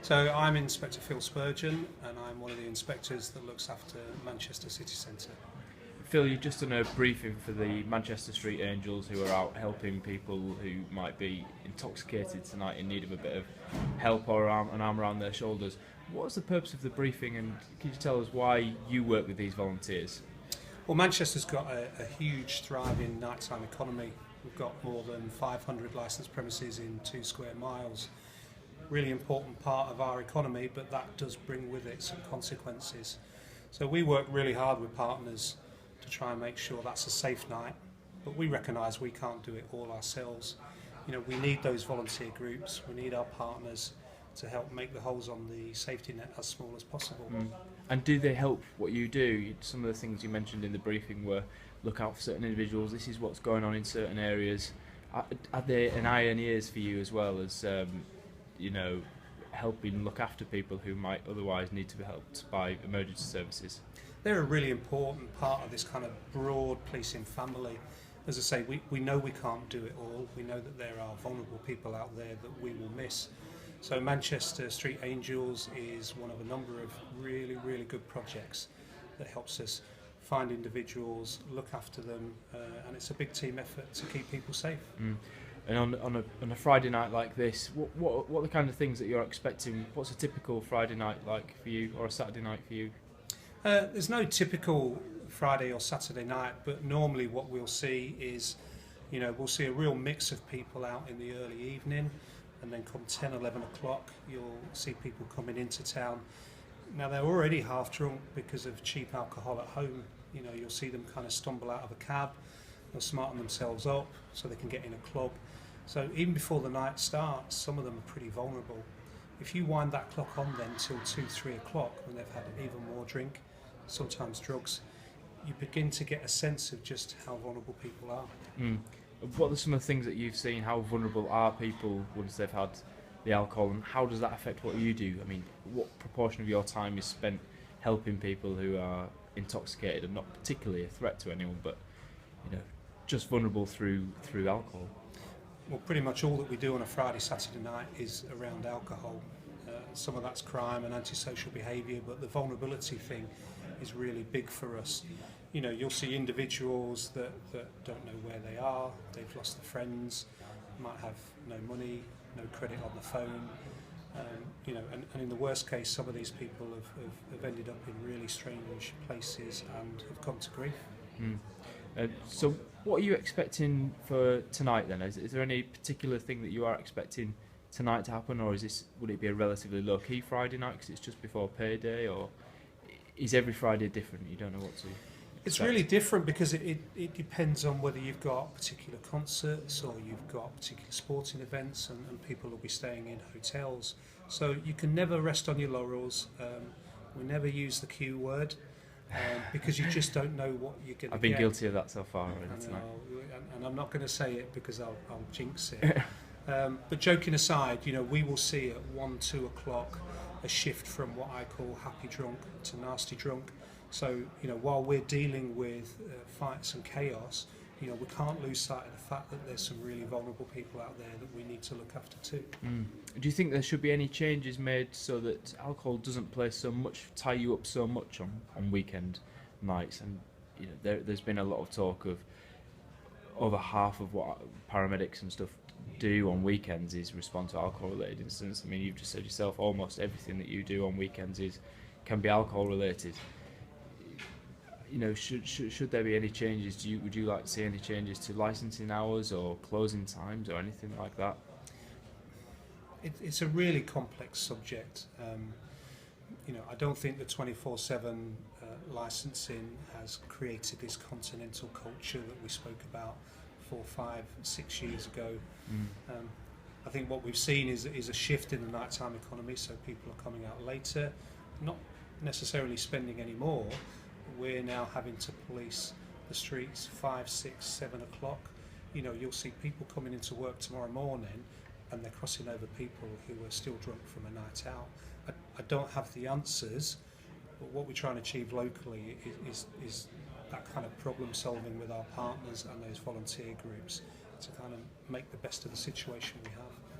So I'm Inspector Phil Spurgeon, and I'm one of the inspectors that looks after Manchester City Centre. Phil, you've just done a briefing for the Manchester Street Angels, who are out helping people who might be intoxicated tonight in need of a bit of help or an arm around their shoulders. What's the purpose of the briefing, and can you tell us why you work with these volunteers? Well, Manchester's got a huge thriving nighttime economy. We've got more than 500 licensed premises in 2 square miles. Really important part of our economy, but that does bring with it some consequences. So we work really hard with partners to try and make sure that's a safe night, but we recognise we can't do it all ourselves. You know, we need those volunteer groups, we need our partners to help make the holes on the safety net as small as possible. And do they help what you do? Some of the things you mentioned in the briefing were look out for certain individuals, this is what's going on in certain areas. Are they an eye and ears for you as well as helping look after people who might otherwise need to be helped by emergency services? They're a really important part of this kind of broad policing family. As I say, we know we can't do it all. We know that there are vulnerable people out there that we will miss. So Manchester Street Angels is one of a number of really, really good projects that helps us find individuals, look after them, and it's a big team effort to keep people safe. And on a Friday night like this, what are the kind of things that you're expecting? What's a typical Friday night like for you, or a Saturday night for you? There's no typical Friday or Saturday night, but normally what we'll see is, we'll see a real mix of people out in the early evening, and then come 10, 11 o'clock, you'll see people coming into town. Now they're already half drunk because of cheap alcohol at home. You'll see them kind of stumble out of a cab, they'll smarten themselves up so they can get in a club. So even before the night starts, some of them are pretty vulnerable. If you wind that clock on then till 2, 3 o'clock, when they've had even more drink, sometimes drugs, you begin to get a sense of just how vulnerable people are. What are some of the things that you've seen? How vulnerable are people once they've had the alcohol, and how does that affect what you do? I mean, what proportion of your time is spent helping people who are intoxicated and not particularly a threat to anyone, but just vulnerable through alcohol? Well, pretty much all that we do on a Friday, Saturday night is around alcohol. Some of that's crime and antisocial behaviour, but the vulnerability thing is really big for us. You'll see individuals that don't know where they are, they've lost their friends, might have no money, no credit on the phone, and in the worst case, some of these people have ended up in really strange places and have come to grief. So what are you expecting for tonight then? Is there any particular thing that you are expecting tonight to happen, or would it be a relatively low-key Friday night because it's just before payday, or is every Friday different? You don't know what to expect? It's really different because it depends on whether you've got particular concerts or you've got particular sporting events, and people will be staying in hotels. So you can never rest on your laurels. We never use the Q word because you just don't know what you're going to get. I've been guilty of that so far already tonight. And I'm not going to say it because I'll jinx it. But joking aside, we will see at 1, 2 o'clock a shift from what I call happy drunk to nasty drunk. So, while we're dealing with fights and chaos, we can't lose sight of the fact that there's some really vulnerable people out there that we need to look after too. Do you think there should be any changes made so that alcohol doesn't tie you up so much on weekend nights? And there's been a lot of talk of over half of what paramedics and stuff do on weekends is respond to alcohol-related incidents. I mean, you've just said yourself, almost everything that you do on weekends can be alcohol-related. Should there be any changes? Would you like to see any changes to licensing hours or closing times or anything like that? It's a really complex subject. I don't think the 24/7 licensing has created this continental culture that we spoke about 4, 5, 6 years ago. I think what we've seen is a shift in the nighttime economy, so people are coming out later, not necessarily spending any more. We're now having to police the streets 5, 6, 7 o'clock. You'll see people coming into work tomorrow morning and they're crossing over people who are still drunk from a night out. I don't have the answers, but what we're trying to achieve locally is that kind of problem solving with our partners and those volunteer groups to kind of make the best of the situation we have.